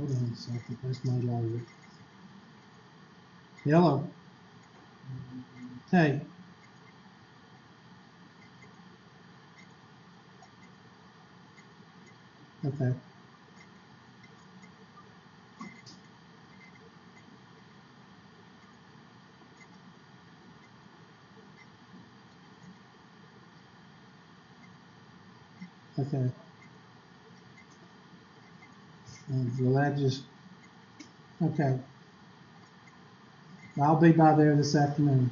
Hold on a second. That's my lawyer. Hello. Hey. Okay. Okay. Well, that just, okay. I'll be by there this afternoon.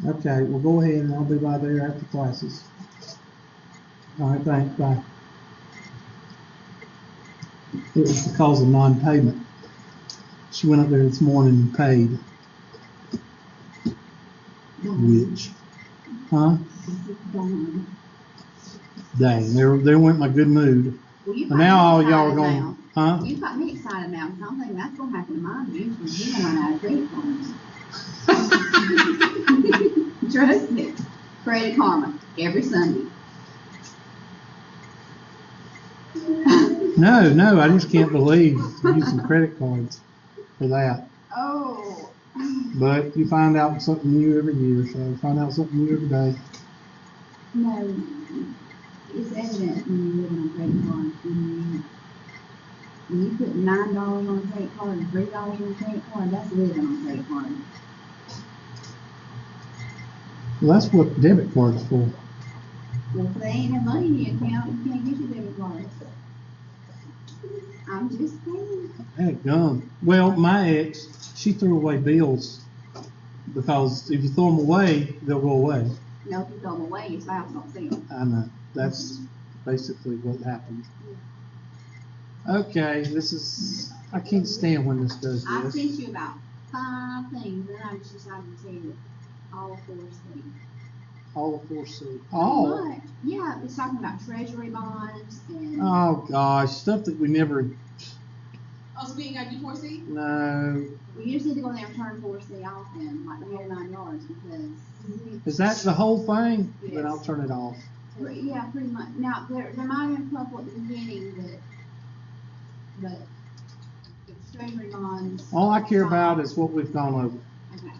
Okay, well, go ahead and I'll be by there after classes. All right, thanks, bye. It was because of non-payment. She went up there this morning and paid. Which? Huh? Dang, there went my good mood. Well, And now all y'all are going, now. huh? You've got me excited now, because I don't think that's going to happen to mine. You're going to run out of credit cards. Trust me. Credit karma. Every Sunday. No, I just can't believe using credit cards for that. Oh. But you find out something new every year, so you find out something new every day. No. It's evident when you're living on credit cards. When you put $9 on a credit card and $3 on a credit card, that's living on credit card. Well, that's what debit cards for. Well, if they ain't have money in the account, you can't use your debit cards. I'm just saying. Heck, gum. Well, my ex, she threw away bills because if you throw them away, they'll go away. No, if you throw them away, your spouse don't see them. I know. That's basically what happened. Okay, this is, I can't stand when this does I this. sent you about 5 things, and I just decided to tell you all 4 things. All the 4C. All? But, yeah, it's talking about treasury bonds and. Oh gosh, stuff that we never. Oh, so we ain't got to do 4C? No. Well, you just need to go there and turn 4C off then, like the whole 9 yards, because. Is that the whole thing? Yes. Then I'll turn it off. Yeah, pretty much. Now, there might have been a couple at the beginning but it's treasury bonds. All I care about is what we've gone over. Okay.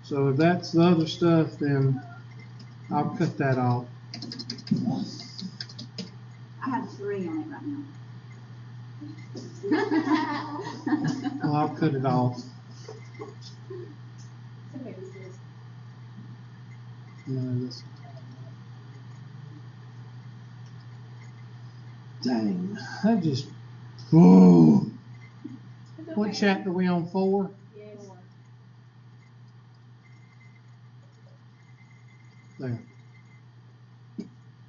So if that's the other stuff, then I'll cut that off. I have 3 on it right now. Well, I'll cut it off. No, this. Dang, that just. Ooh. What chapter are we on? 4? Yes. There.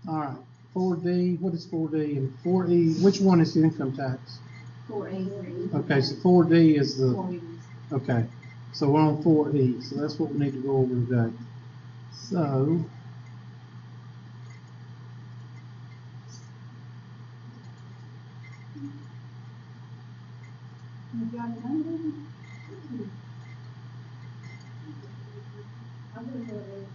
All right. 4D. What is 4D and 4E? Which one is the income tax? 4A. Okay, so 4D is the. 4E. Okay, so we're on 4E. So that's what we need to go over today. So. You got it done? I'm gonna go ahead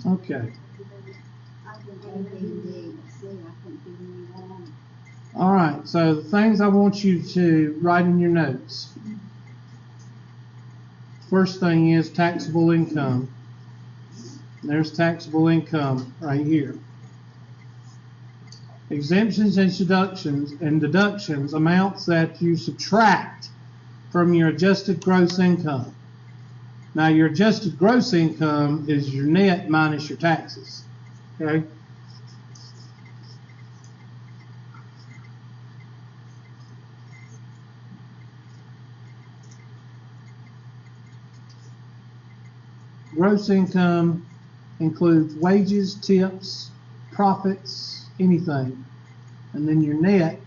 and Okay. I can A, B, D, C. I couldn't figure anyone out. All right. So the things I want you to write in your notes. First thing is taxable income. There's taxable income right here. Exemptions and deductions, amounts that you subtract from your adjusted gross income. Now, your adjusted gross income is your net minus your taxes. Okay? Gross income includes wages, tips, profits, anything. And then your net,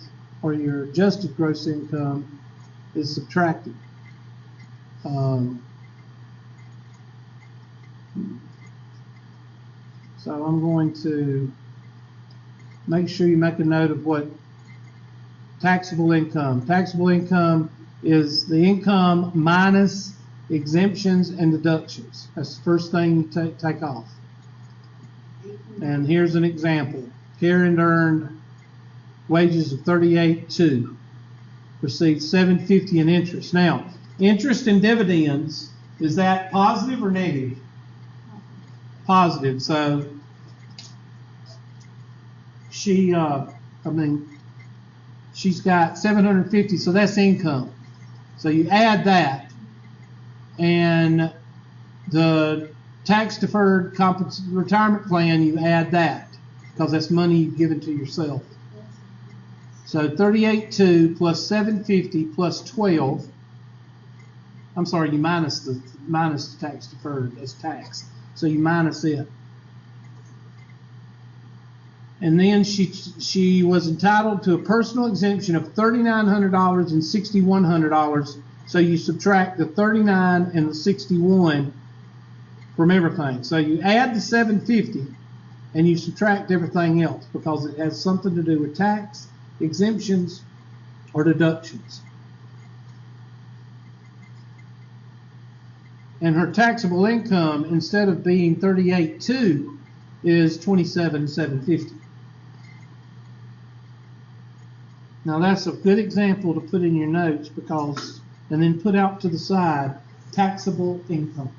or your adjusted gross income, is subtracted. So I'm going to make sure you make a note of what taxable income. Taxable income is the income minus exemptions and deductions. That's the first thing you take off. And here's an example. Karen earned wages of $38,200, received $750 in interest. Now, interest and dividends, is that positive or negative? Positive. So she's got $750, so that's income. So you add that, and the tax deferred retirement plan, you add that, because that's money you've given to yourself. So 38.2 plus 750 plus 12. I'm sorry, you minus the tax deferred as tax. So you minus it. And then she was entitled to a personal exemption of $3,900 and $6,100. So you subtract the 39 and the 61 from everything. So you add the 750 and you subtract everything else because it has something to do with tax, exemptions, or deductions. And her taxable income, instead of being $38,200, is $27,750. Now that's a good example to put in your notes because, and then put out to the side, taxable income.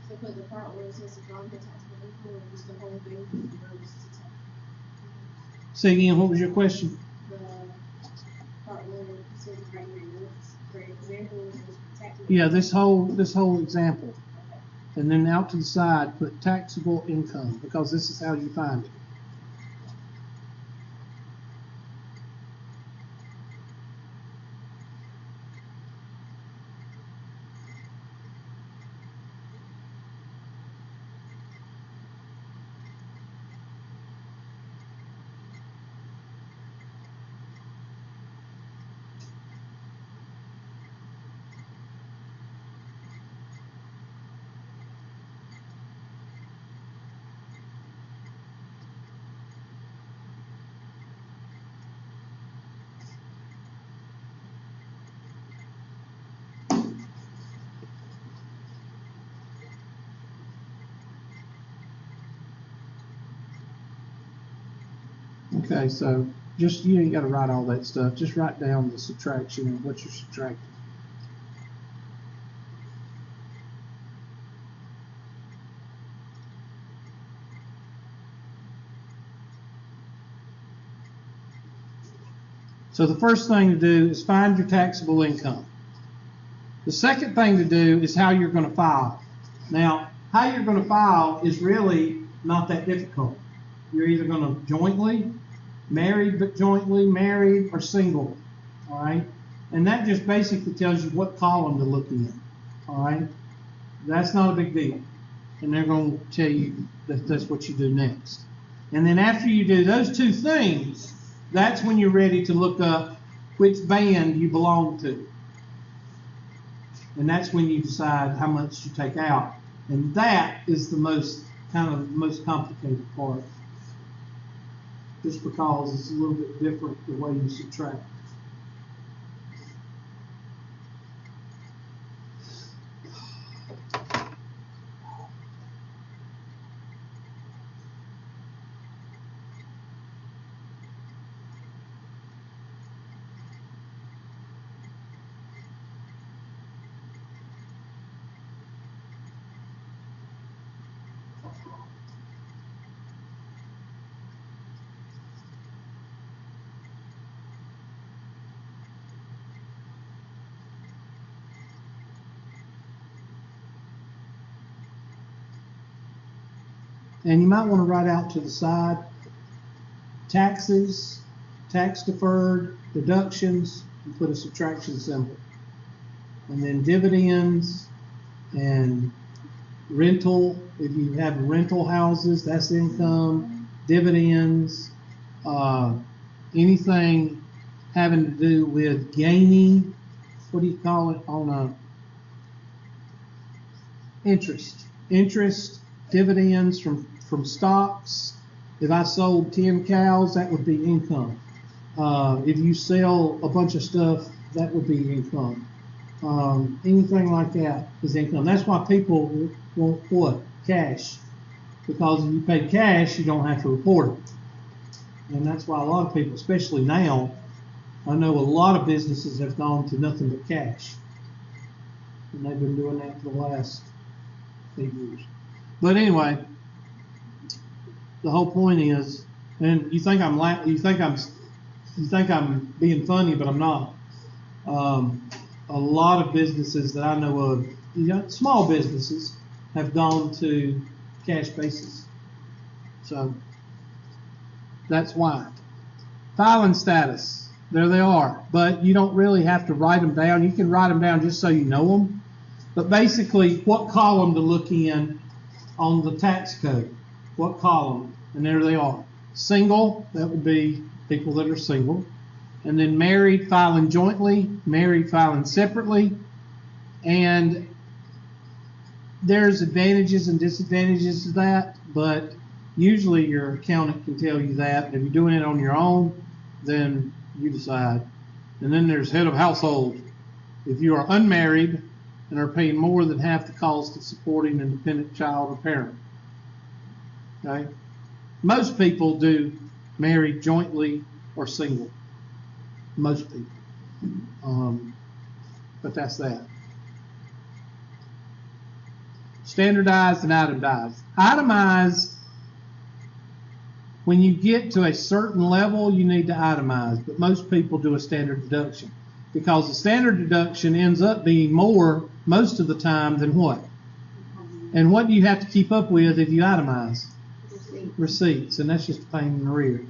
So put the part where it says the taxable income, or just the whole thing, or just the tax? Say again, what was your question? The part where it says right here, for example, is taxable. Yeah, this whole example. And then out to the side, put taxable income, because this is how you find it. Okay, so you ain't got to write all that stuff. Just write down the subtraction and what you're subtracting. So the first thing to do is find your taxable income. The second thing to do is how you're going to file. Now, how you're going to file is really not that difficult. You're either going to jointly, married but jointly, married, or single, all right? And that just basically tells you what column to look in, all right? That's not a big deal. And they're going to tell you that that's what you do next. And then after you do those two things, that's when you're ready to look up which band you belong to. And that's when you decide how much you take out. And that is the most complicated part. Just because it's a little bit different the way you subtract. And you might want to write out to the side taxes, tax deferred, deductions, and put a subtraction symbol. And then dividends and rental, if you have rental houses, that's income, dividends, anything having to do with gaining, what do you call it, on Interest, dividends from stocks. If I sold 10 cows, that would be income. If you sell a bunch of stuff, that would be income. Anything like that is income. That's why people want what? Cash. Because if you pay cash, you don't have to report it. And that's why a lot of people, especially now, I know a lot of businesses have gone to nothing but cash. And they've been doing that for the last 8 years. But anyway, the whole point is, and you think I'm being funny, but I'm not. A lot of businesses that I know of, small businesses, have gone to cash basis. So that's why. Filing status, there they are. But you don't really have to write them down. You can write them down just so you know them. But basically, what column to look in on the tax code? What column? And there they are. Single, that would be people that are single. And then married, filing jointly, married, filing separately. And there's advantages and disadvantages to that, but usually your accountant can tell you that. If you're doing it on your own, then you decide. And then there's head of household. If you are unmarried and are paying more than half the cost of supporting an independent child or parent. Okay? Most people do married jointly or single. Most people. But that's that. Standardized and itemized. Itemized, when you get to a certain level, you need to itemize. But most people do a standard deduction. Because the standard deduction ends up being more most of the time than what? And what do you have to keep up with if you itemize? Receipts. And that's just a pain in the rear.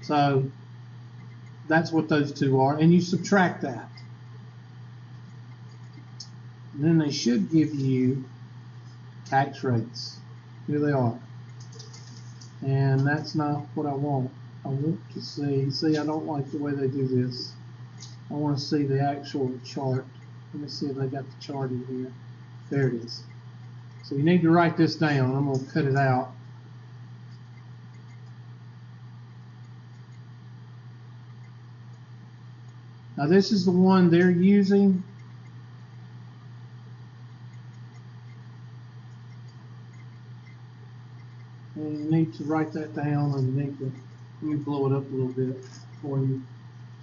So that's what those two are. And you subtract that. And then they should give you tax rates. Here they are. And that's not what I want. I want to see, I don't like the way they do this. I want to see the actual chart. Let me see if they got the chart in here. There it is. So you need to write this down. I'm going to cut it out. Now this is the one they're using. And you need to write that down, and you need to, let me blow it up a little bit for you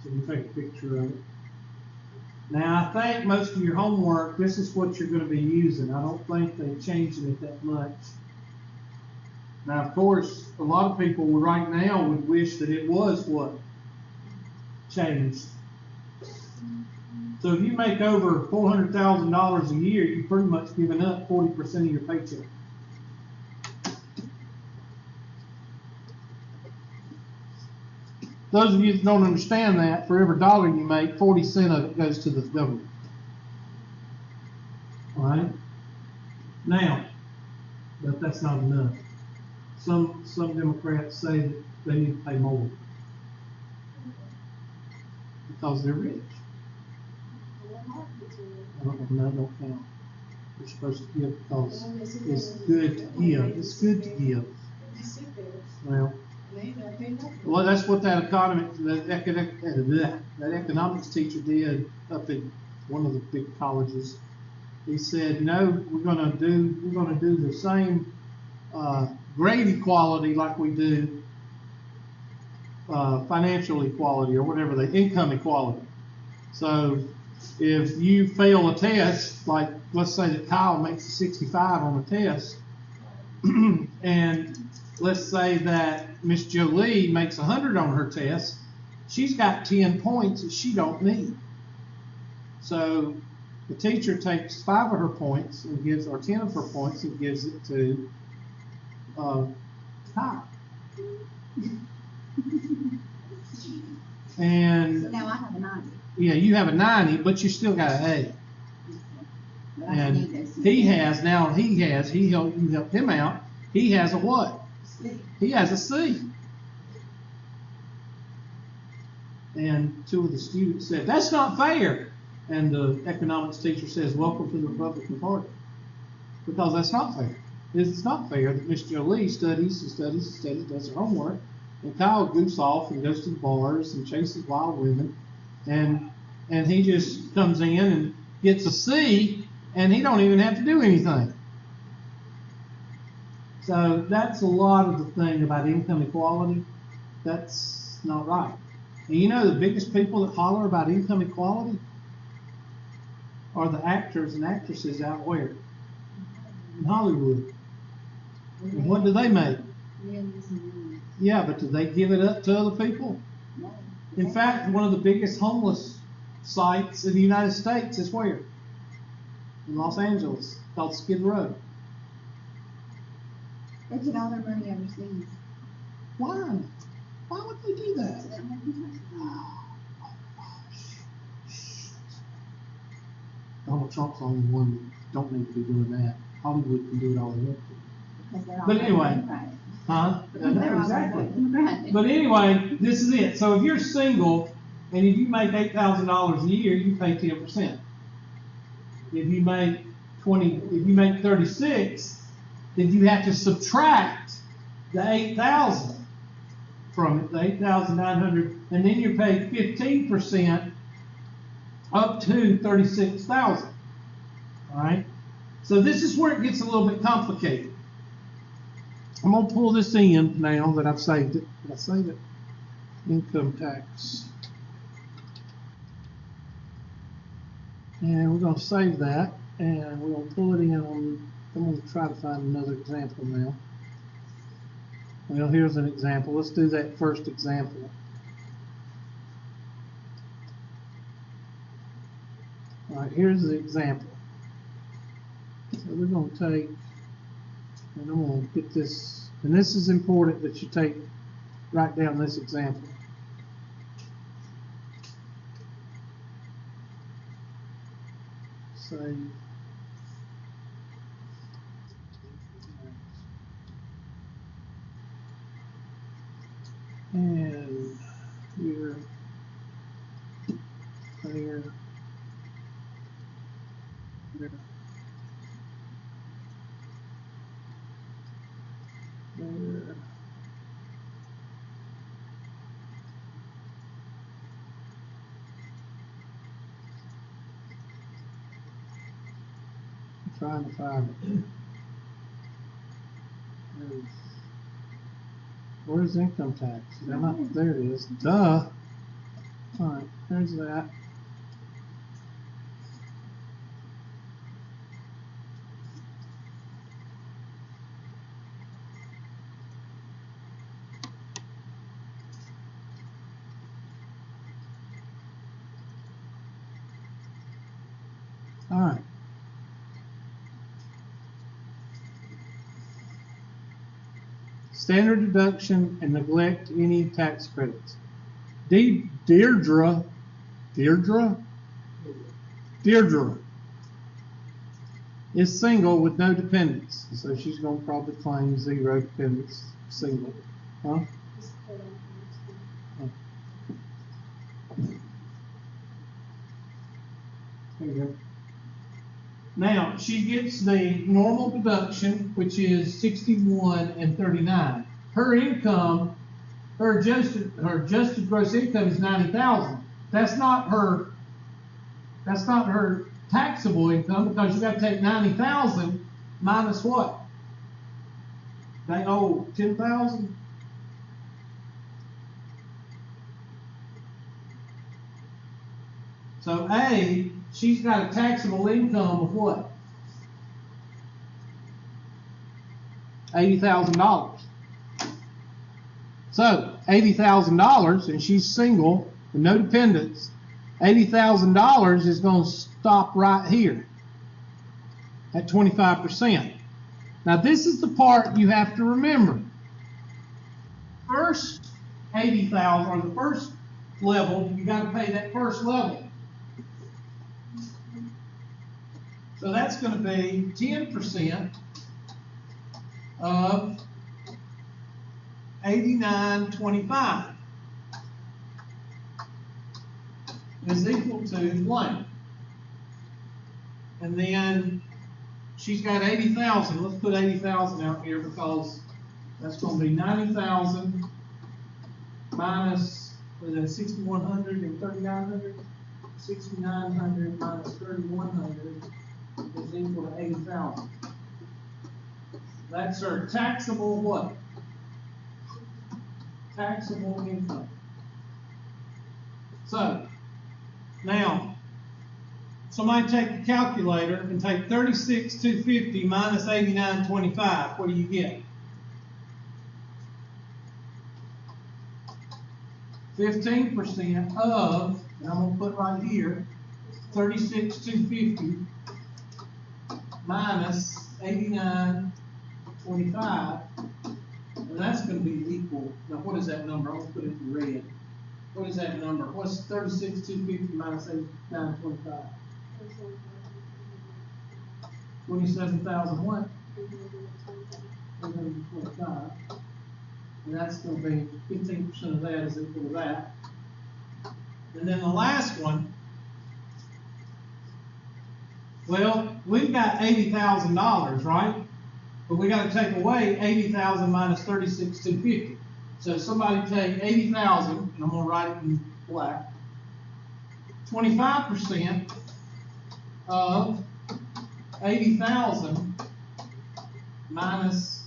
so you can take a picture of it. Now I think most of your homework, this is what you're going to be using. I don't think they're changing it that much. Now of course, a lot of people right now would wish that it was what? Changed. So if you make over $400,000 a year, you've pretty much given up 40% of your paycheck. Those of you that don't understand that, for every dollar you make, 40 cents of it goes to the government. All right? Now, but that's not enough. Some Democrats say that they need to pay more because they're rich. No, don't count. You're supposed to give because it's good to give. It's good to give. Well, that's what that economics teacher did up at one of the big colleges. He said, we're going to do the same grade equality like we do financial equality or whatever, the income equality. So if you fail a test, like let's say that Kyle makes a 65 on a test, and let's say that Miss Jolie makes 100 on her test, she's got 10 points that she don't need. So the teacher takes 5 of her points and gives, or 10 of her points and gives it to Kyle. And So now I have a 90. yeah, you have a 90, but you still got an A. But I And need this. he helped you help him out. He has a what? He has a C. And 2 of the students said, that's not fair. And the economics teacher says, welcome to the Republican Party. because that's not fair. It's not fair that Miss Jolie studies and studies and studies, does her homework, and Kyle goofs off and goes to the bars and chases wild women, and he just comes in and gets a C, and he don't even have to do anything. So that's a lot of the thing about income equality. That's not right. And you know the biggest people that holler about income equality are the actors and actresses out where? In Hollywood. And what do they make? Yeah, but do they give it up to other people? In fact, one of the biggest homeless sites in the United States is where? In Los Angeles, called Skid Row. They get all their money overseas. Why? Why would they do that? So they don't have to pay taxes. Donald Trump's the only one that don't need to be doing that. Hollywood can do it all they want to. Because they're all But anyway, Democratic. huh? Because they're all Exactly. Democratic. But anyway, this is it. So if you're single and if you make $8,000 a year, you pay 10%. If you make 36, then you have to subtract the 8,000 from it, the 8,900, and then you're paid 15% up to 36,000. All right. So this is where it gets a little bit complicated. I'm gonna pull this in now that I've saved it. Did I save it? Income tax. And we're gonna save that, and we're gonna pull it in on. I'm gonna try to find another example now. Well, here's an example. Let's do that first example. All right, here's the example. So we're going to take, and I'm going to get this, and this is important that you write down this example. Save. And here, there, there, there. I'm trying to find it. Where's income tax? There it is. Duh. Alright, there's that. Alright. Standard deduction and neglect any tax credits. Deirdre is single with no dependents, so she's going to probably claim 0 dependents, single. Huh? There you go. Now, she gets the normal deduction, which is 61 and 39. Her income, her adjusted gross income is 90,000. That's not her taxable income, because you got to take 90,000 minus what? They owe 10,000. So A, she's got a taxable income of what? $80,000. So $80,000, and she's single with no dependents. $80,000 is going to stop right here at 25%. Now this is the part you have to remember. First 80,000, or the first level, you got to pay that first level. So that's going to be 10% of 89.25 is equal to blank. And then she's got 80,000. Let's put 80,000 out here because that's going to be 90,000 minus, what is that, 6,100 and 3,900? 6,900 minus 3,100 is equal to 80,000. That's her taxable what? Taxable income. So, now, somebody take a calculator and take 36,250 minus 89,25. What do you get? 15% of, and I'm going to put right here, 36,250 minus 89,25. And that's going to be equal. Now, what is that number? I'm going to put it in red. What is that number? What's 36,250 minus 89,25? 27,000 what? 325. And that's going to be 15% of that is equal to that. And then the last one, well, we've got $80,000, right? But we got to take away 80,000 minus 36,250. So somebody take 80,000, and I'm going to write it in black. 25% of 80,000 minus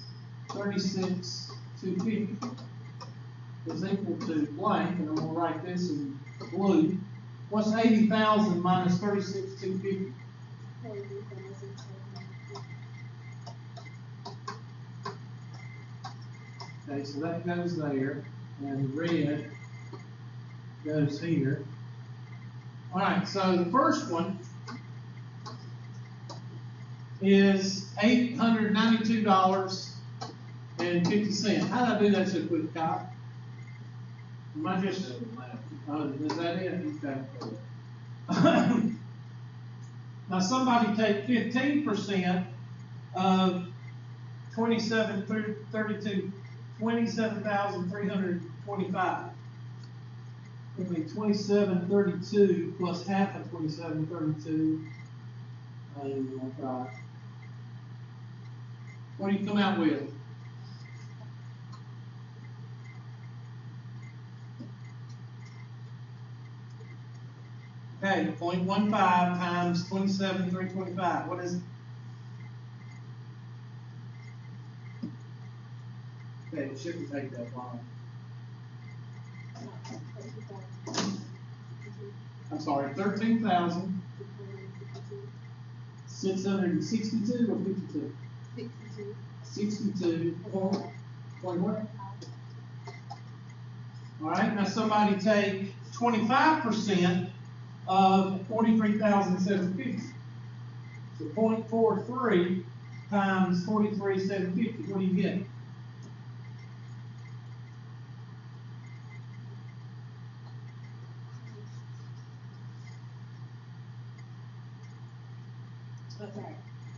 36,250 is equal to blank, and I'm going to write this in blue. What's 80,000 minus 36,250? Okay, so that goes there, and red goes here. All right, so the first one is $892.50. How did I do that so quick, Kyle? Am I just, is that it? Okay. Now somebody take 15% of 27,325. It'll be 2732 plus half of 2732. What do you come out with? Okay, 0.15 times 27,325. What is it? Okay, it shouldn't take that long. I'm sorry, 13,662 or 52? 62. Point what? All right, now somebody take 25% of 43,750. So 0.43 times 43,750. What do you get?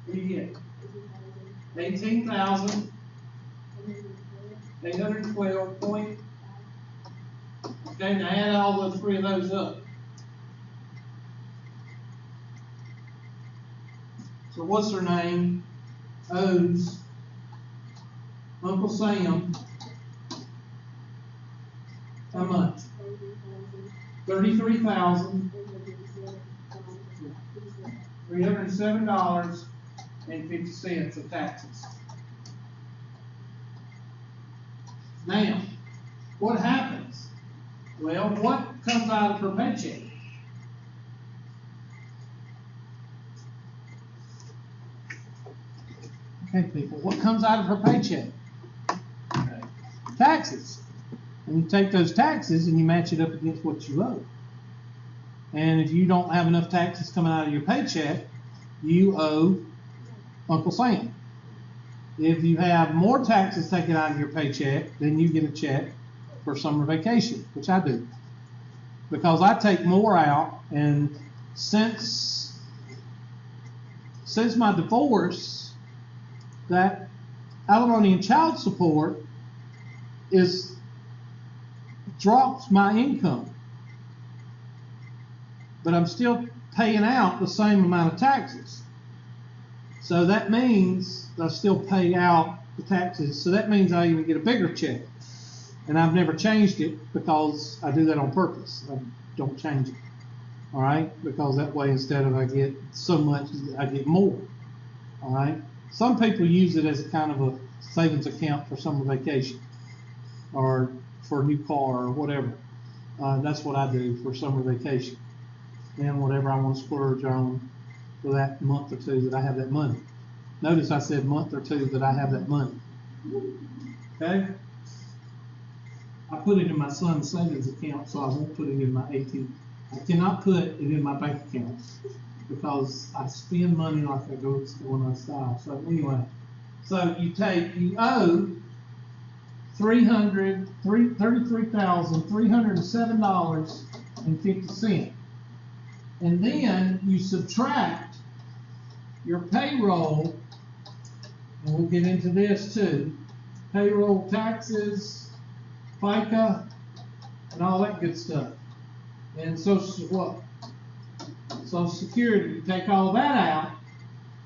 What do you get? 18,812 point. Okay, now add all those three of those up. So what's her name? Owes Uncle Sam how much? $33,307.50 of taxes. Now, what happens? Well, what comes out of her paycheck? Okay, people, what comes out of her paycheck? Okay. Taxes. And you take those taxes and you match it up against what you owe. And if you don't have enough taxes coming out of your paycheck, you owe Uncle Sam. If you have more taxes taken out of your paycheck, then you get a check for summer vacation, which I do. Because I take more out, and since my divorce, that alimony and child support drops my income. But I'm still paying out the same amount of taxes. So that means I still pay out the taxes. So that means I even get a bigger check. And I've never changed it because I do that on purpose. I don't change it. All right? Because that way, instead of I get so much, I get more. All right? Some people use it as a kind of a savings account for summer vacation or for a new car or whatever. That's what I do for summer vacation. And whatever I want to splurge on for that month or two that I have that money. Notice I said month or two that I have that money. Okay? I put it in my son's savings account, so I won't put it in my ATM. I cannot put it in my bank account because I spend money like I go to school and I style. So anyway, so you owe $33,307.50. And then you subtract your payroll, and we'll get into this too, payroll taxes, FICA, and all that good stuff. And Social Security, you take all that out,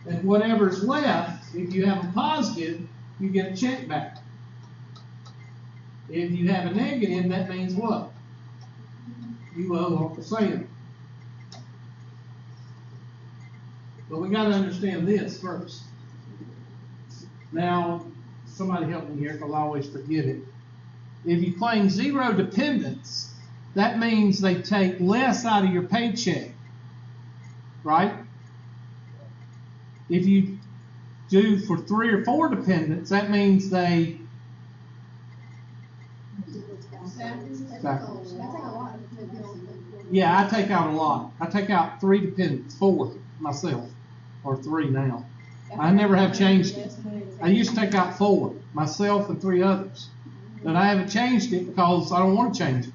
and whatever's left, if you have a positive, you get a check back. If you have a negative, that means what? You owe Uncle Sam. But we got to understand this first. Now, somebody help me here because I always forget it. If you claim zero dependents, that means they take less out of your paycheck, right? If you do for 3 or 4 dependents, that means they... Yeah, I take out a lot. I take out 3 dependents, 4 myself, or 3 now. I never have changed it. I used to take out 4, myself and 3 others. But I haven't changed it because I don't want to change it.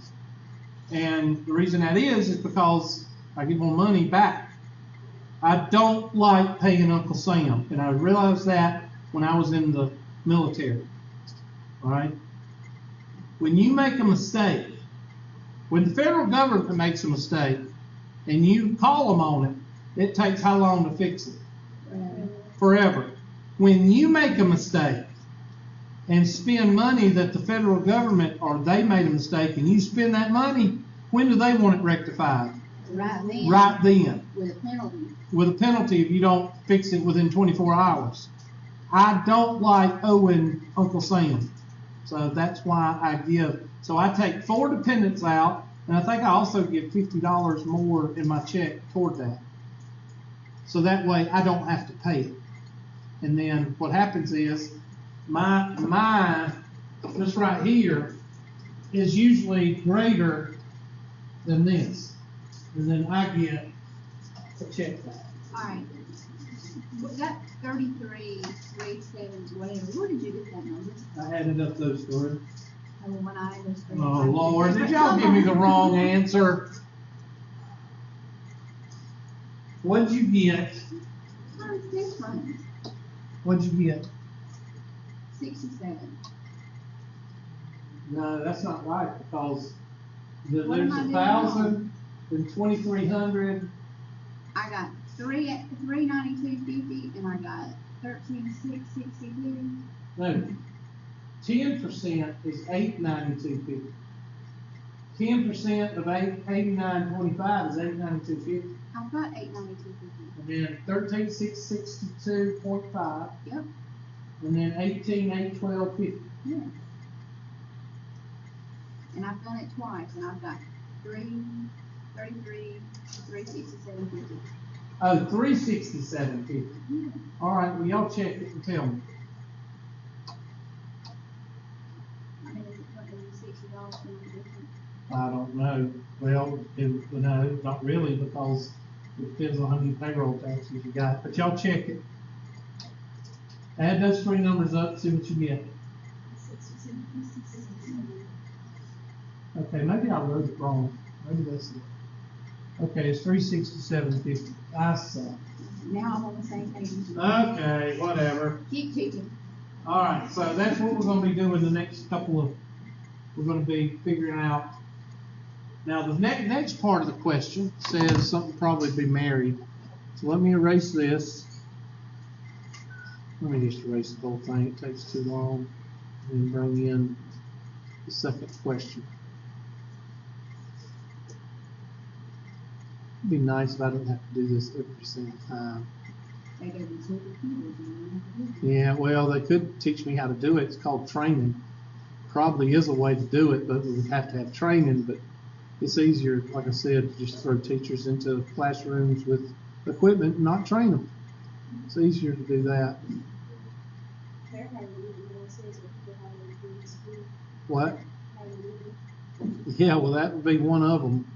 And the reason that is because I get more money back. I don't like paying Uncle Sam, and I realized that when I was in the military. All right? When you make a mistake, when the federal government makes a mistake, and you call them on it, it takes how long to fix it? Forever. When you make a mistake and spend money that the federal government or they made a mistake and you spend that money, when do they want it rectified? Right then. Right then. With a penalty. With a penalty if you don't fix it within 24 hours. I don't like owing Uncle Sam. So that's why I give. So I take 4 dependents out, and I think I also give $50 more in my check toward that. So that way I don't have to pay it. And then what happens is my this right here is usually greater than this. And then I get a check back. Alright. Well, that 33,370, whatever, where did you get that number? I added up those 3. Oh, when I added those 3. Oh Lord, did y'all give me the wrong answer? What'd you get? Mine's different. What'd you get? 67. No, that's not right because there's What am I doing 1,000 and 2,300. I got 392.50 and I got 13,662. No, 10% is 892.50. 10% of 89.25 is 892.50. I've got 892.50. And then 13,662.5. Yep. And then 18,812.50. Yeah. And I've done it twice, and I've got 367.50. Oh, 367.50. Yeah. All right, well, y'all check it and tell me. I mean, is it $60 for my difference? I don't know. Well, no, not really, because it depends on how many payroll taxes you got. But y'all check it. Add those 3 numbers up, see what you get. Okay, maybe I wrote it wrong. Maybe that's it. Okay, it's 367.50. I saw. Now I'm on the same page as you. Okay, whatever. Keep teaching. All right, so that's what we're going to be doing the next couple of. We're going to be figuring out. Now the next part of the question says something probably be married. So let me erase this. Let me just erase the whole thing, it takes too long, and bring in the second question. It'd be nice if I didn't have to do this every single time. Yeah, well, they could teach me how to do it. It's called training. Probably is a way to do it, but we would have to have training. But it's easier, like I said, to just throw teachers into classrooms with equipment and not train them. It's easier to do that. What? Yeah, well, that would be one of them.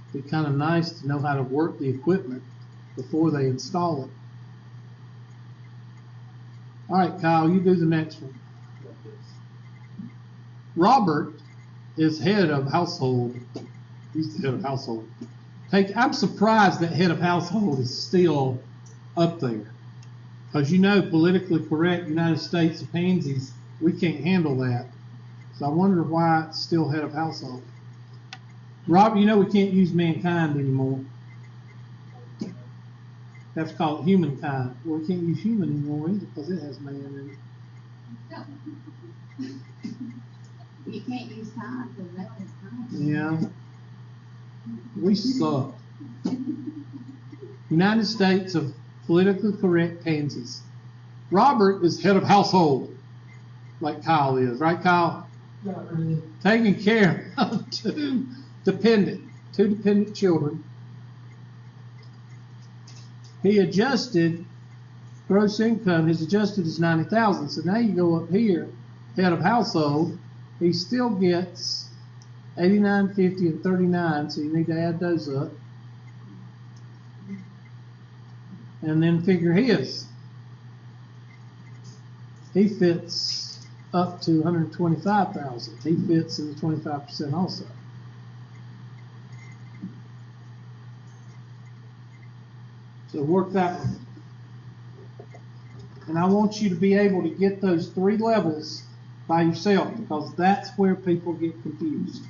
It'd be kind of nice to know how to work the equipment before they install it. All right, Kyle, you do the next one. Robert is head of household. He's the head of household. I'm surprised that head of household is still up there. Because you know, politically correct United States of pansies, we can't handle that. So I wonder why it's still head of household. Robert, you know we can't use mankind anymore. That's called humankind. Well, we can't use human anymore either because it has man in it. You can't use time because that is time. Yeah. We suck. United States of politically correct pansies. Robert is head of household, like Kyle is, right, Kyle? Not really. Taking care of two dependent children. He adjusted gross income. His adjusted is $90,000. So now you go up here, head of household. He still gets $89.50 and $39. So you need to add those up, and then figure his. He fits up to $125,000. He fits in the 25% also. So work that one. And I want you to be able to get those three levels by yourself because that's where people get confused.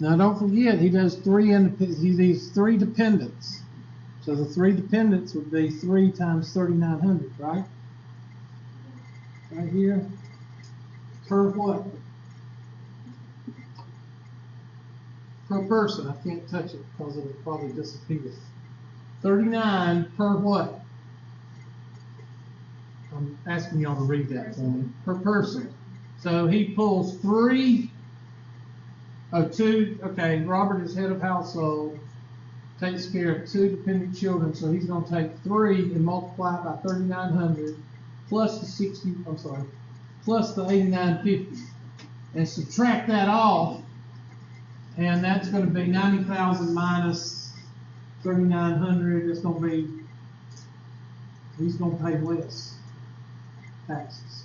Now don't forget, he does he needs three dependents. So the three dependents would be 3 times 3,900, right? Right here. Per what? Per person. I can't touch it because it'll probably disappear. 39 per what? I'm asking y'all to read that for me. Per person. So he pulls 3. Oh, 2, okay, Robert is head of household, takes care of 2 dependent children, so he's going to take 3 and multiply it by 3,900 plus the 89.50 and subtract that off, and that's going to be 90,000 minus 3,900. It's going to be, he's going to pay less taxes.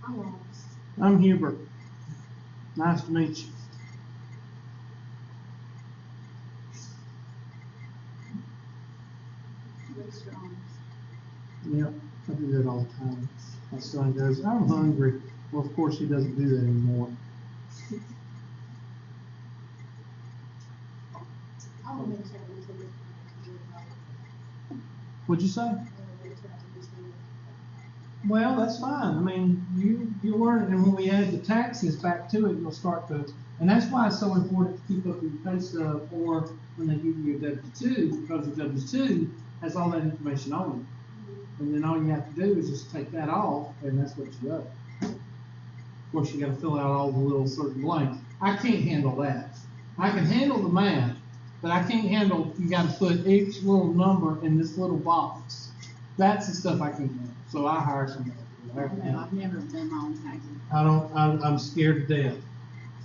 I'm lost. I'm Hubert. Nice to meet you. Really strong. Yep, I do that all the time. My son goes, I'm hungry. Well, of course, he doesn't do that anymore. I'm a mentor until this point. What'd you say? I'm a mentor until this point. Well, that's fine. I mean, you learn, and when we add the taxes back to it, you'll start to, and that's why it's so important to keep up with your pay stub, or when they give you your W-2, because your W-2 has all that information on it. And then all you have to do is just take that off, and that's what you owe. Of course, you gotta fill out all the little certain blanks. I can't handle that. I can handle the math, but I can't handle, you gotta put each little number in this little box. That's the stuff I can't handle, so I hire somebody to do that. No, I've never done my own taxes. I'm scared to death.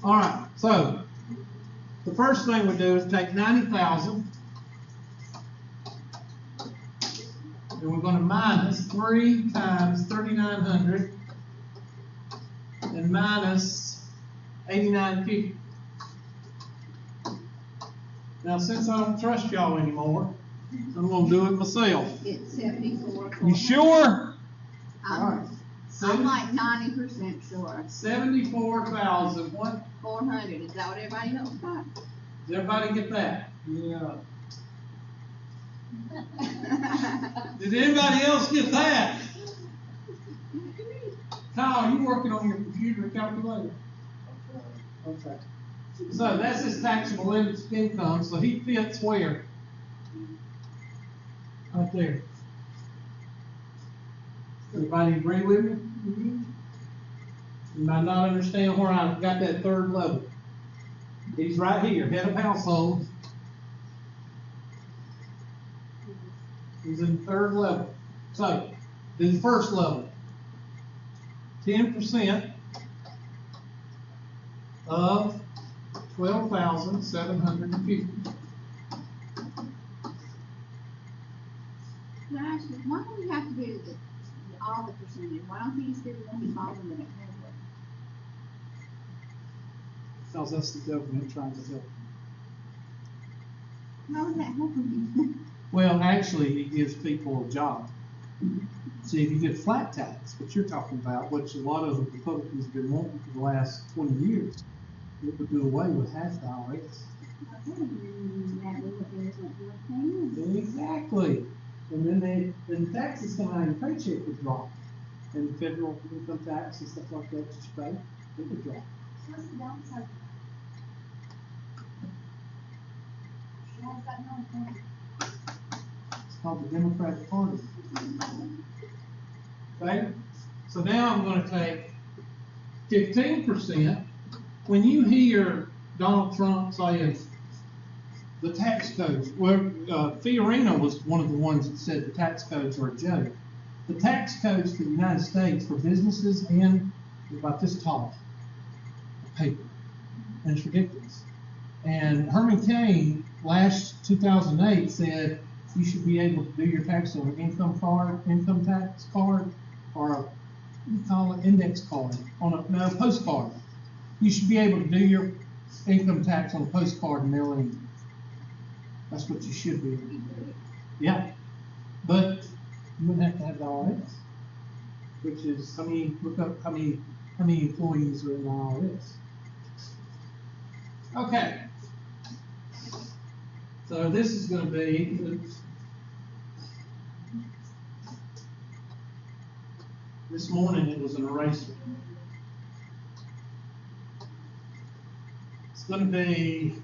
All right, so the first thing we do is take 90,000, and we're going to minus 3 times 3,900, and minus 8,950. Now, since I don't trust y'all anymore, I'm going to do it myself. It's 74. You sure? All right. I'm like 90% sure. 74,000. What? 400. Is that what everybody else got? Does everybody get that? Yeah. Did anybody else get that? Kyle, you working on your computer calculator? Okay. So that's his taxable income. So he fits where? Right there. Everybody agree with me? You might not understand where I got that third level. He's right here, head of household. He's in the third level. So, do the first level. 10% of 12,750. Can I ask you, why do we have to do all the percentage? Why don't you just do the one you follow in it? Because that's the government trying to help. How is that helping you? Well, actually, it gives people a job. See, if you get flat tax, what you're talking about, which a lot of the Republicans have been wanting for the last 20 years, it would do away with half the IRS. Exactly. And then the taxes come out of your paycheck would drop. And the federal income tax and stuff like that that you pay, it would drop. What's the downside? Why is that not important? It's called the Democratic Party. Okay? So now I'm going to take 15%. When you hear Donald Trump saying the tax codes, well, Fiorina was one of the ones that said the tax codes are a joke. The tax codes for the United States for businesses and about this tall paper, and it's ridiculous. And Herman Cain last 2008 said you should be able to do your tax on an income tax card, or a, what do you call it, index card, on a postcard. You should be able to do your income tax on a postcard and mail it in. That's what you should be able to do. Yeah, but you wouldn't have to have the IRS, which is, look up how many employees are in the IRS. Okay. So this is going to be, this morning it was an eraser. It's going to be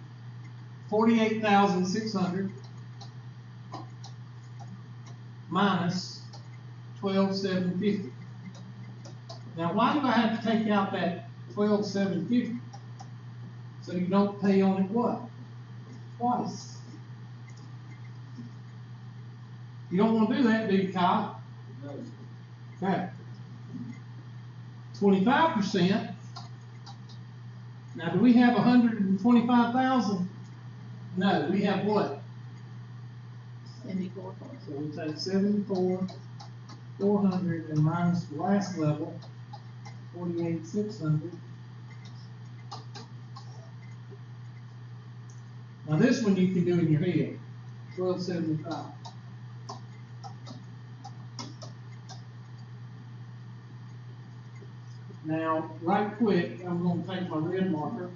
48,600 minus 12,750. Now, why do I have to take out that 12,750? So you don't pay on it what? Twice. You don't want to do that, do you, Kyle? No. Okay. 25%. Now, do we have 125,000? No, we have what? 74. So we take 74,400 and minus the last level, 48,600. Now this one you can do in your head. 1275. Now, right quick, I'm going to take my red marker.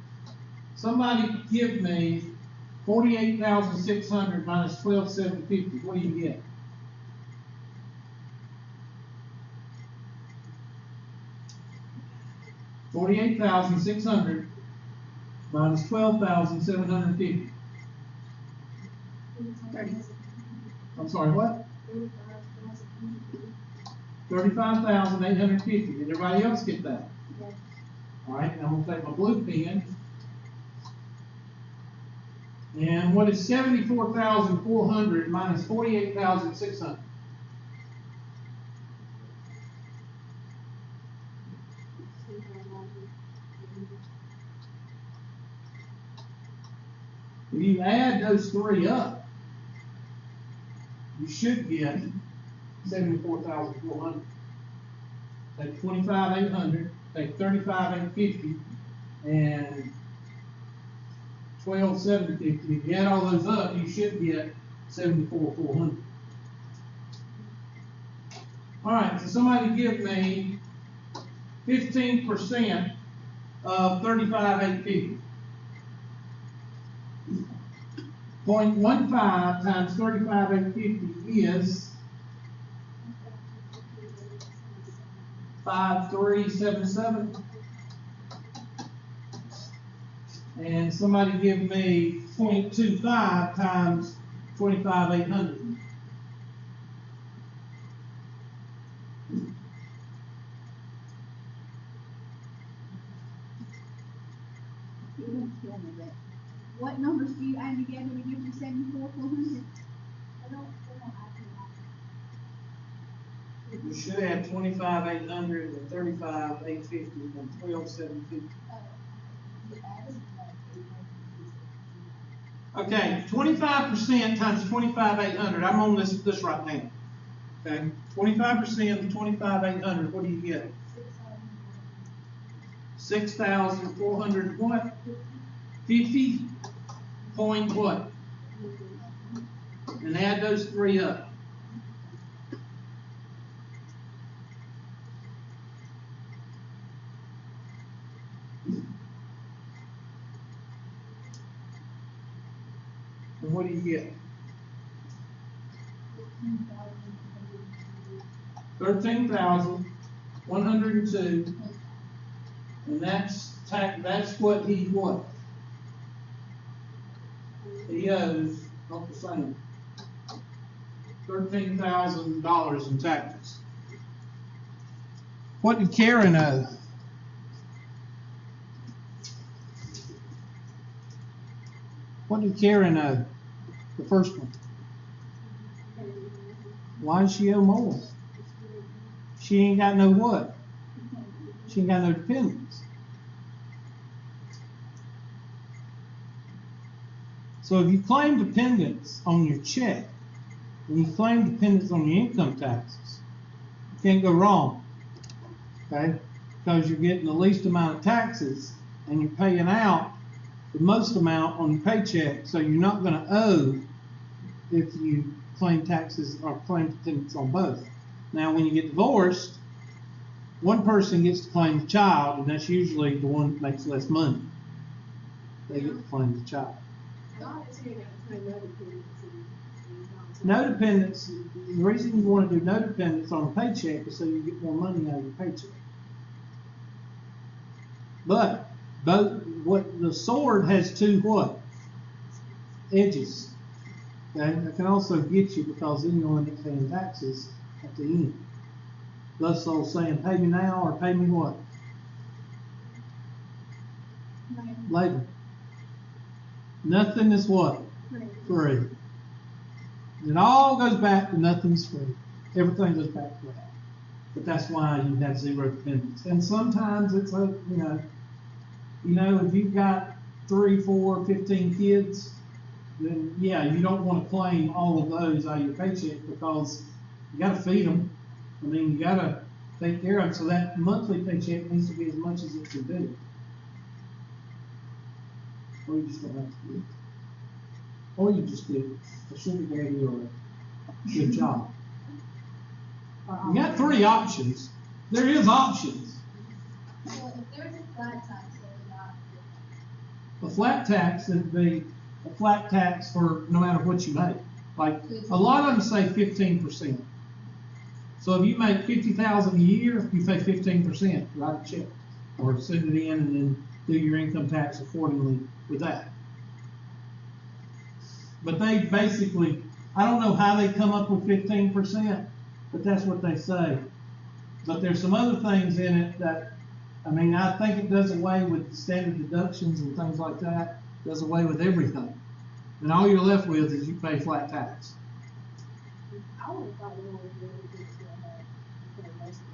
Somebody give me 48,600 minus 12,750. What do you get? $48,600 minus 12,750. I'm sorry, what? 35,850. Did everybody else get that? Yes. All right, now I'm gonna take my blue pen. And what is 74,400 minus 48,600? If you add those three up, you should get 74,400. Take 25,800, take 35,850, and 12,750. If you add all those up, you should get 74,400. All right, so somebody give me 15% of 35,850. 0.15 times 35,850 is 5377. And somebody give me 0.25 times 25,800. You didn't tell me that. What numbers do you add together to give you 74,400? I don't You should add 25,800 and 35,850 and 12,750. Okay, 25% times 25,800. I'm on this right now. Okay, 25% of 25,800. What do you get? 6,400 what? 50 point what? And add those three up. And what do you get? 13,102, and that's what he what? He owes not the same. $13,000 in taxes. What did Karen owe? What did Karen owe? The first one. Why does she owe more? She ain't got no what? She ain't got no dependents. So if you claim dependents on your check, and you claim dependents on your income taxes, you can't go wrong. Okay? Because you're getting the least amount of taxes and you're paying out the most amount on your paycheck, so you're not going to owe if you claim taxes or claim dependents on both. Now, when you get divorced, one person gets to claim the child, and that's usually the one that makes less money. They get to claim the child. No dependents, the reason you want to do no dependents on a paycheck is so you get more money out of your paycheck. But what the sword has two what? Edges. Okay, that can also get you because then you'll end up paying taxes at the end. Thus, they'll saying, pay me now or pay me what? Later. Nothing is what? Free. It all goes back to nothing's free. Everything goes back to that. But that's why you have zero dependents. And sometimes it's a, if you've got 3, 4, 15 kids, then yeah, you don't want to claim all of those out of your paycheck because you got to feed them. I mean, you got to take care of, so that monthly paycheck needs to be as much as it can be. Or you just don't have to do it. Or you just do a sugar daddy or a good job. You got three options. There is options. Well, if there's a flat tax, there's not. A flat tax would be a flat tax for no matter what you make. Like, a lot of them say 15%. So if you make $50,000 a year, you pay 15%, write a check, or send it in and then do your income tax accordingly with that. But they basically, I don't know how they come up with 15%, but that's what they say. But there's some other things in it that, I mean, I think it does away with standard deductions and things like that, does away with everything. And all you're left with is you pay flat tax. I would have thought we would be able to still have, because most of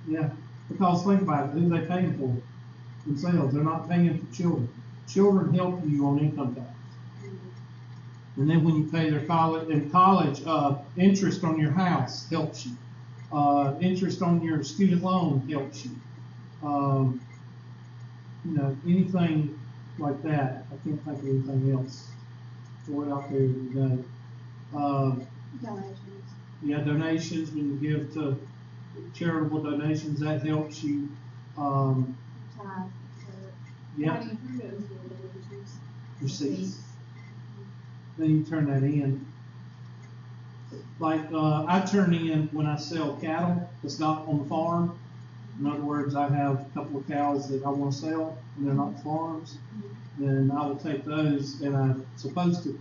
the Yeah, because think about it, who are they paying for? Themselves. They're not paying for children. Children help you on income tax. And then when you pay their college, interest on your house helps you. Interest on your student loan helps you. You know, anything like that. I can't think of anything else. Throw it out there, you know. Donations. Yeah, donations, when you give to charitable donations, that helps you. Tithe. Yeah, How do you prove it was your donations? receipts. Then you turn that in. Like, I turn in when I sell cattle that's not on the farm. In other words, I have a couple of cows that I want to sell and they're not farms. Then I will take those and I'm supposed to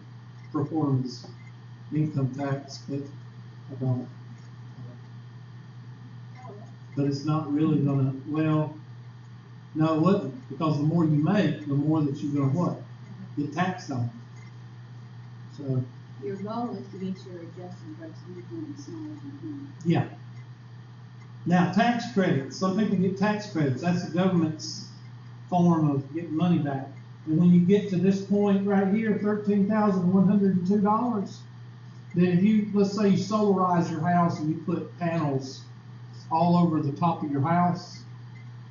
report them as income tax, but I don't. But it's not really gonna, well, no, it wouldn't, because the more you make, the more that you're gonna what? Get taxed on. So, Your goal is to get your adjusted gross income as small as you can. yeah. Now, tax credits, some people get tax credits, that's the government's form of getting money back. And when you get to this point right here, $13,102, then if you, let's say you solarize your house and you put panels all over the top of your house,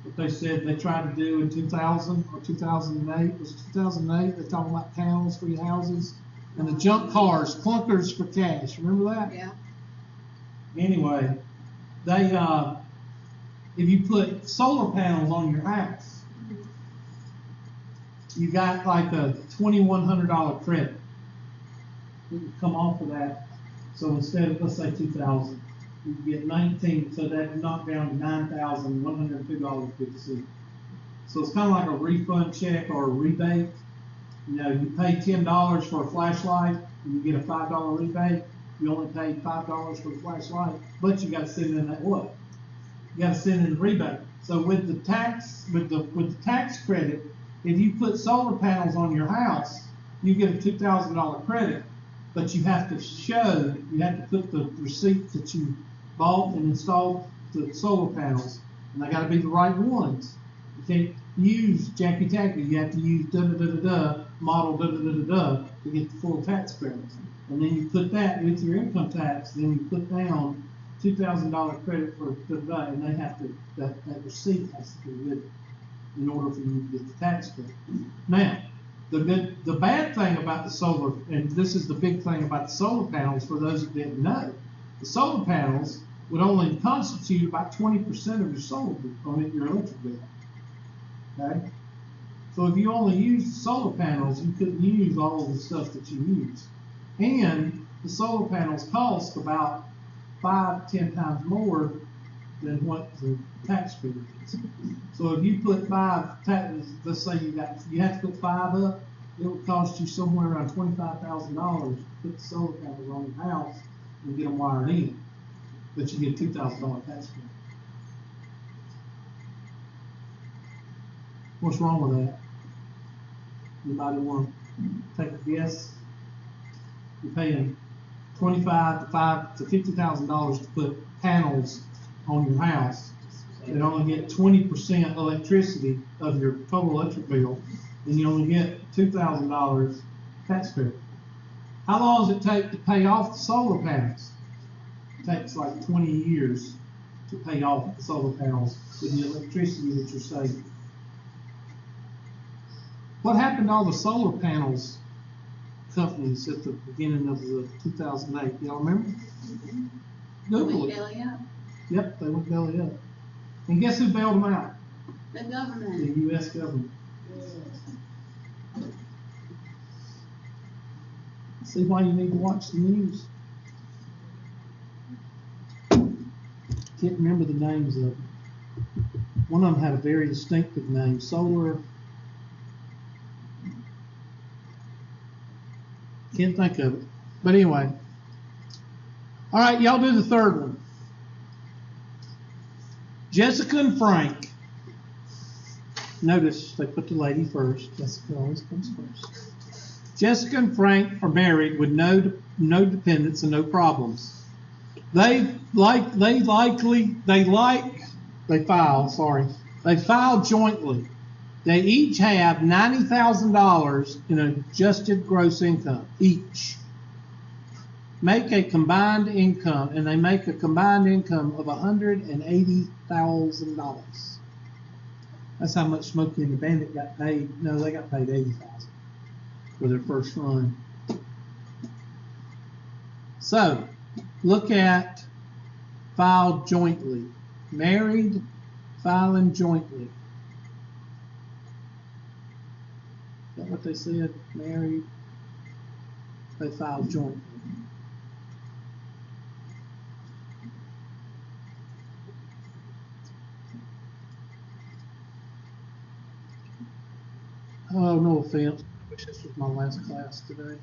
what they said they tried to do in 2000 or 2008, was it 2008, they talking about panels for your houses? And the junk cars, clunkers for cash, remember that? Yeah. Anyway, they, if you put solar panels on your house, you got like a $2,100 credit. You can come off of that. So instead of, let's say 2,000, you can get 19, so that knocked down to $9,102.50. So it's kind of like a refund check or a rebate. You know, you pay $10 for a flashlight and you get a $5 rebate. You only paid $5 for the flashlight, but you got to send in that what? You got to send in the rebate. So with the tax, with the tax credit, if you put solar panels on your house, you get a $2,000 credit, but you have to show, you have to put the receipts that you bought and installed the solar panels, and they got to be the right ones. You can't use Jackie Tacky. You have to use model to get the full tax credit. And then you put that with your income tax. Then you put down $2,000 credit for and they have to, that receipt has to be with it in order for you to get the tax credit. Now, the bad thing about the solar, and this is the big thing about the solar panels for those who didn't know, the solar panels would only constitute about 20% of your solar bill, on your electric bill. Okay? So if you only use the solar panels, you couldn't use all of the stuff that you use. And the solar panels cost about 5-10 times more than what the tax credit is. So if you put let's say you have to put 5 up, it would cost you somewhere around $25,000 to put the solar panels on your house and get them wired in. But you get $2,000 tax credit. What's wrong with that? Anybody want to take a guess? You're paying $25,000 to $50,000 to put panels on your house. And only get 20% electricity of your total electric bill, and you only get $2,000 tax credit. How long does it take to pay off the solar panels? takes like 20 years to pay off the solar panels with the electricity that you're saving. What happened to all the solar panels companies at the beginning of the 2008? Y'all remember? Google it. Belly up. Yep, they went belly up. And guess who bailed them out? The government. The U.S. government. See why you need to watch the news. Can't remember the names of them. One of them had a very distinctive name, Solar. Can't think of it. But anyway. All right, y'all do the third one. Jessica and Frank. Notice they put the lady first. Jessica always comes first. Jessica and Frank are married with no dependents and no problems. They file jointly. They each have $90,000 in adjusted gross income each. Make a combined income, and they make a combined income of $180,000. That's how much Smokey and the Bandit got paid. No, they got paid $80,000 for their first run. So, look at filed jointly. Married, filing jointly. Is that what they said? Married, they filed jointly. Oh, no offense. I wish this was my last class today.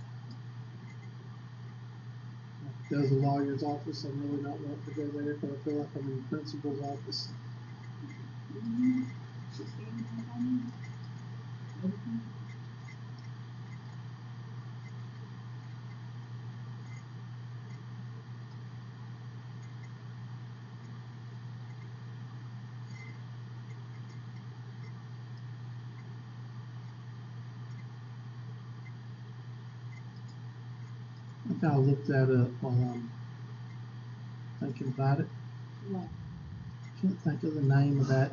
Go to the lawyer's office. I'm really not wanting to go there, but I feel like I'm in the principal's office. I think I'll look that up while I'm thinking about it. Can't think of the name of that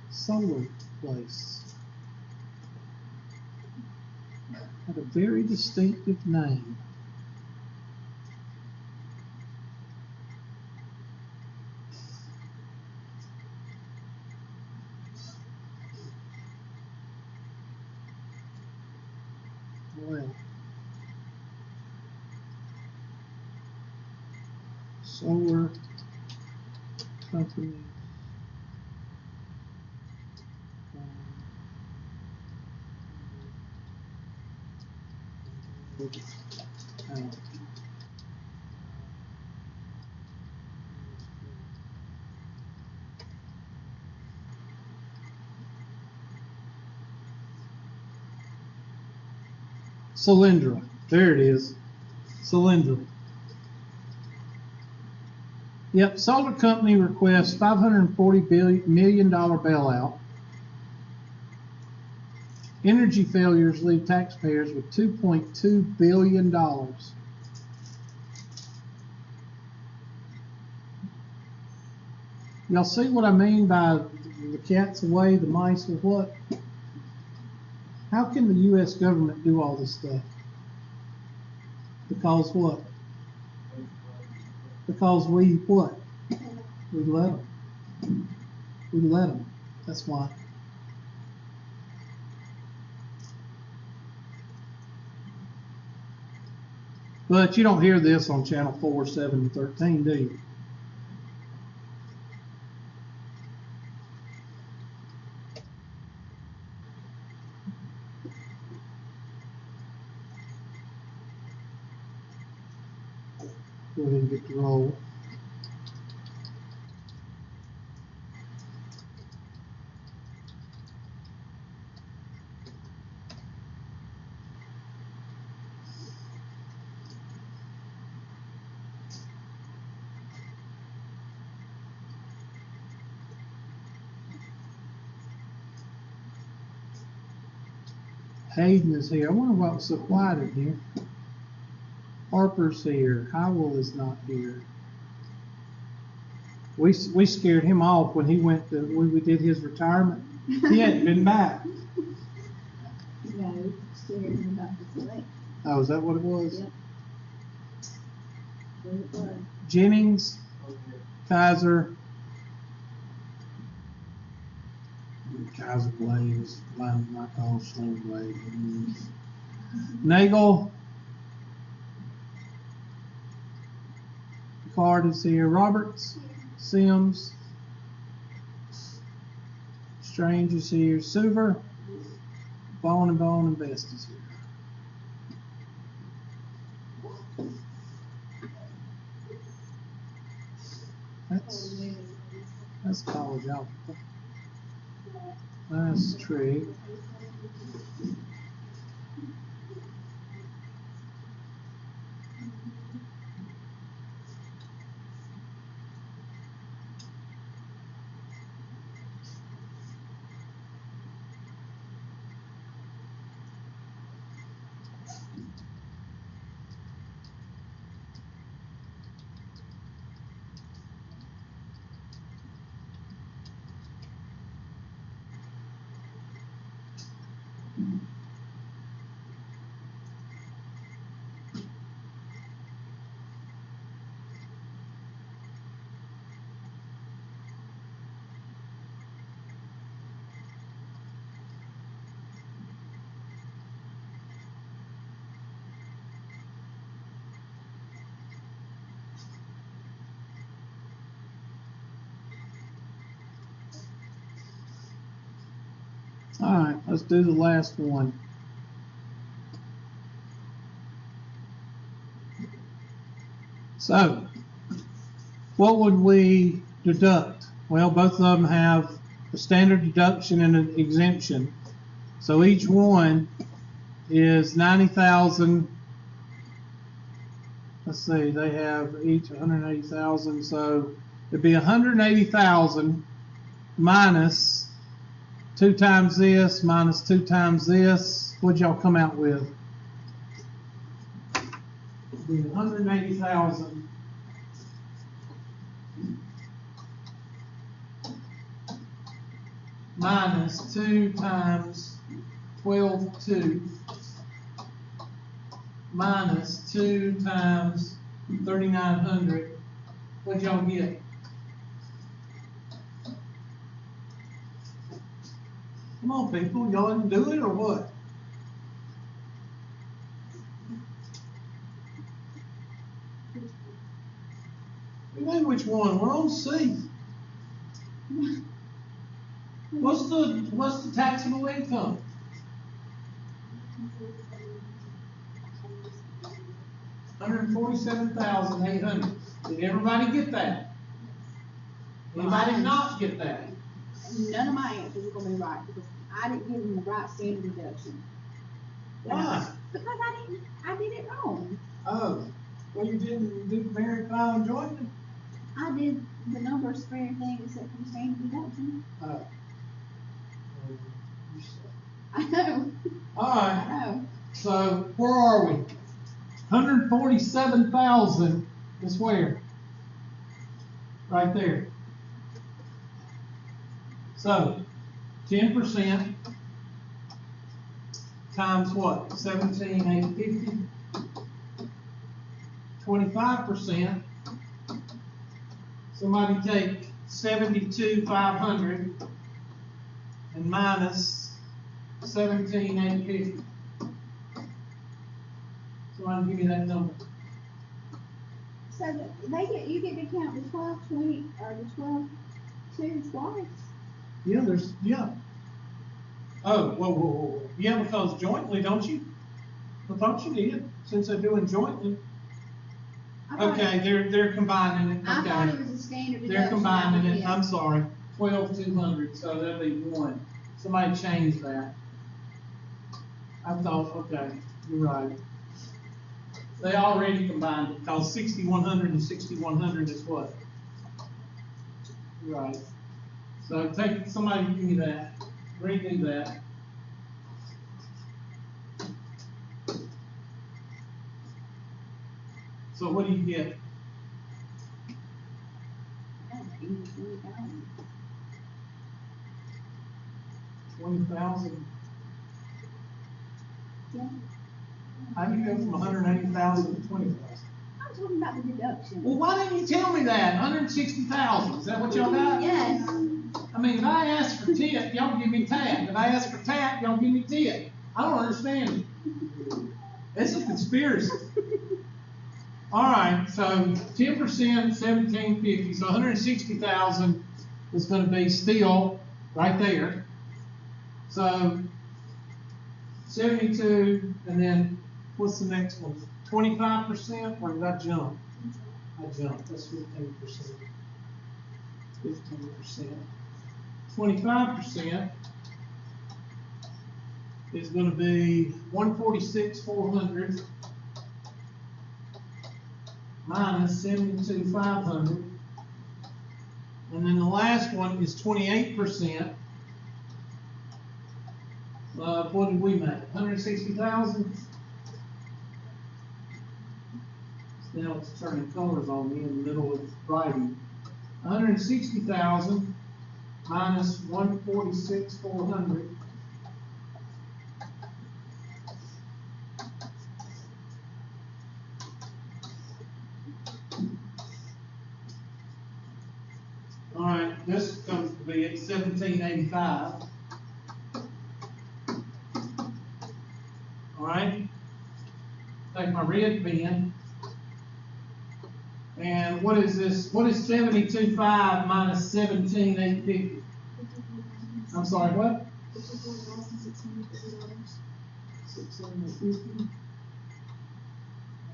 solar place. Had a very distinctive name. Well, solar company. Solyndra. There it is. Solyndra. Yep, solar company requests $540 million bailout. Energy failures leave taxpayers with $2.2 billion. Y'all see what I mean by the cat's away, the mice are what? How can the U.S. government do all this stuff? Because what? Because we what? We let them. We let them. That's why. But you don't hear this on channel 4, 7, and 13, do you? Go ahead and get the roll. Hayden is here. I wonder why it was so quiet in here. Harper's here. Howell is not here. We scared him off when he went to, when we did his retirement. He hadn't been back. No, still hearing about the lake. Oh, is that what it was? Yep. Where it was. Jennings, Kaiser. Kaiser Blade is my call Sling Blade. Nagel. Card is here. Roberts, Sims, Strange is here. Suver, Bone and Best is here. That's college algebra. That's trig. All right, let's do the last one. So, what would we deduct? Well, both of them have a standard deduction and an exemption. So each one is 90,000. Let's see, they have each 180,000. So it'd be 180,000 minus 2 times this, minus 2 times this. What'd y'all come out with? It'd be 180,000 minus 2 times 12.2 minus 2 times 3,900. What'd y'all get? Come on, people, y'all didn't do it or what? We know which one. We're on C. What's the taxable income? $147,800. Did everybody get that? Anybody not get that? None of my answers are gonna be right, because I didn't give them the right standard deduction. Why? Because I did it wrong. Oh, well, you didn't do married, file, and jointly? I did the numbers for everything except for the standard deduction. Oh. I know. All I right. know. So where are we? 147,000 is where? Right there. So 10% times what? 17,850. 25%. Somebody take 72,500 and minus 17,850. Somebody give me that number. So you get to count the 12, 20, or the 12, 2 twice. Yeah. Oh, whoa. Yeah, because jointly, don't you? I thought you did, since they're doing jointly. Okay, they're combining it. I thought it Okay, was a standard deduction. they're combining it. Yeah. I'm sorry. 12,200. So that'll be 1. Somebody change that. I thought, okay, you're right. They already combined it, because 6,100 and 6,100 is what? You're right. So somebody give me that. Redo that. So what do you get? $20,000. Yeah. How do you go from 180,000 to 20,000? I'm talking about the deduction. Well, why didn't you tell me that? 160,000. Is that what y'all got? Yes. I mean, if I ask for tip, y'all give me tap. If I ask for tap, y'all give me tip. I don't understand it. It's a conspiracy. All right, so 10%, 1750. So 160,000 is going to be still right there. So 72, and then what's the next one? 25%, or did I jump? I jumped. That's 15%. 15%. 25% is going to be 146,400 minus 72,500, and then the last one is 28%. What did we make? 160,000. Now it's turning colors on me in the middle of writing. 160,000 minus 146,400. All right, this comes to be at 1785. All right, take my red pen. And what is this? What is 72.5 minus 17,850? I'm sorry, what? 650.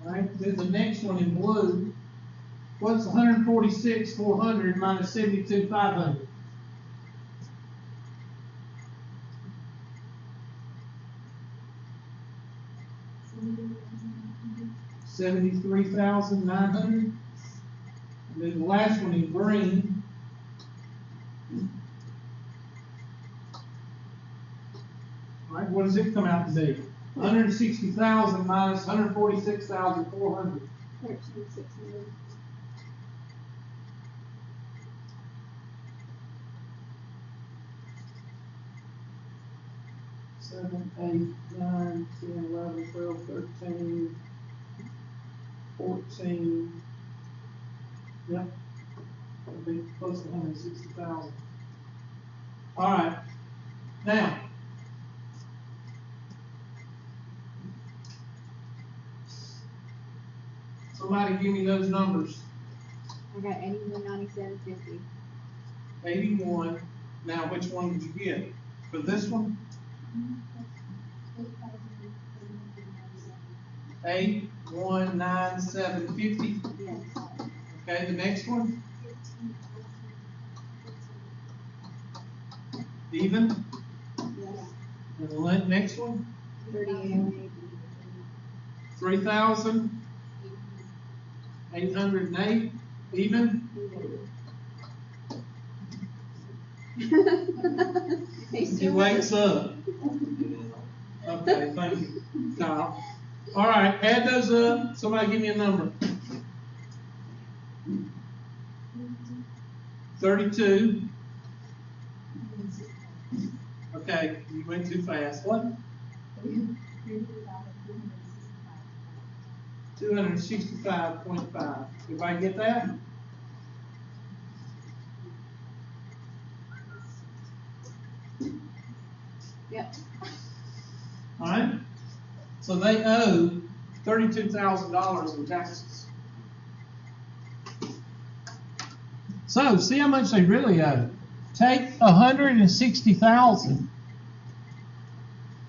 All right, then the next one in blue. What's 146,400 minus 72,500? $73,900. And then the last one in green. All right, what does it come out to be? 160,000 minus 146,400. 13,600. 7, 8, 9, 10, 11, 12, 13, 14. Yep. That'd be close to 160,000. All right. Now, somebody give me those numbers. I got 81,97.50. 81. Now, which one did you get? For this one? 8,197.50. Yes. Okay, the next one? Even? Yes. And the next one? 38,080. 3,808. Even? He wakes up. Okay, thank you, Kyle. All right, add those up. Somebody give me a number. 32. Okay, you went too fast. What? 265.5. Everybody get that? Yep. All right. So they owe $32,000 in taxes. So see how much they really owe. Take 160,000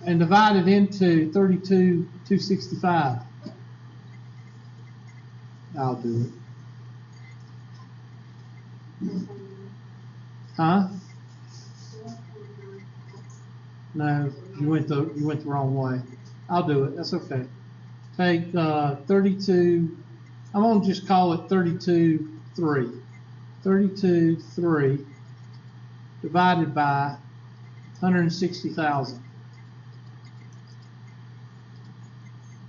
and divide it into 32,265. I'll do it. Huh? No, you went the wrong way. I'll do it. That's okay. Take 32. I'm gonna just call it 32.3. 32.3 divided by 160,000.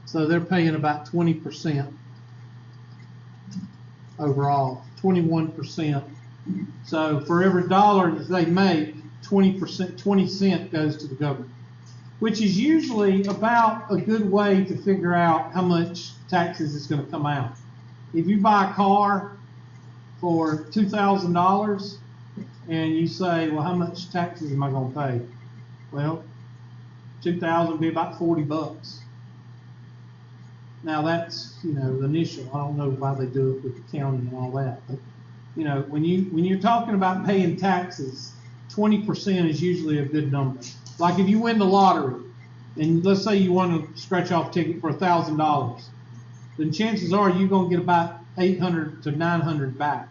So they're paying about 20%. overall, 21%. So for every dollar that they make, 20%, 20 cents goes to the government, which is usually about a good way to figure out how much taxes is going to come out. If you buy a car for $2,000 and you say, well, how much taxes am I going to pay? Well, 2,000 would be about $40. Now that's, the initial. I don't know why they do it with the county and all that, but when you're talking about paying taxes, 20% is usually a good number. Like if you win the lottery, and let's say you want to scratch off a ticket for $1,000, then chances are you're going to get about 800 to 900 back.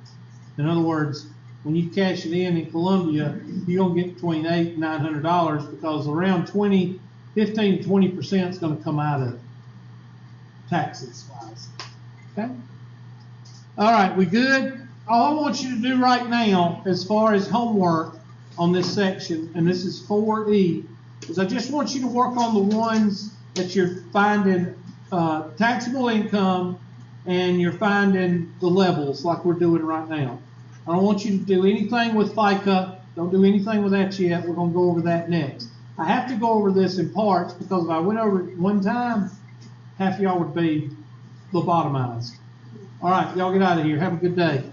In other words, when you cash it in Columbia, you're going to get between $800 and $900 because around 15 to 20% is going to come out of it, taxes wise. Okay? All right, we good? All I want you to do right now, as far as homework on this section, and this is 4E, is I just want you to work on the ones that you're finding taxable income and you're finding the levels like we're doing right now. I don't want you to do anything with FICA. Don't do anything with that yet. We're going to go over that next. I have to go over this in parts because if I went over it one time, half of y'all would be lobotomized. All right, y'all get out of here. Have a good day.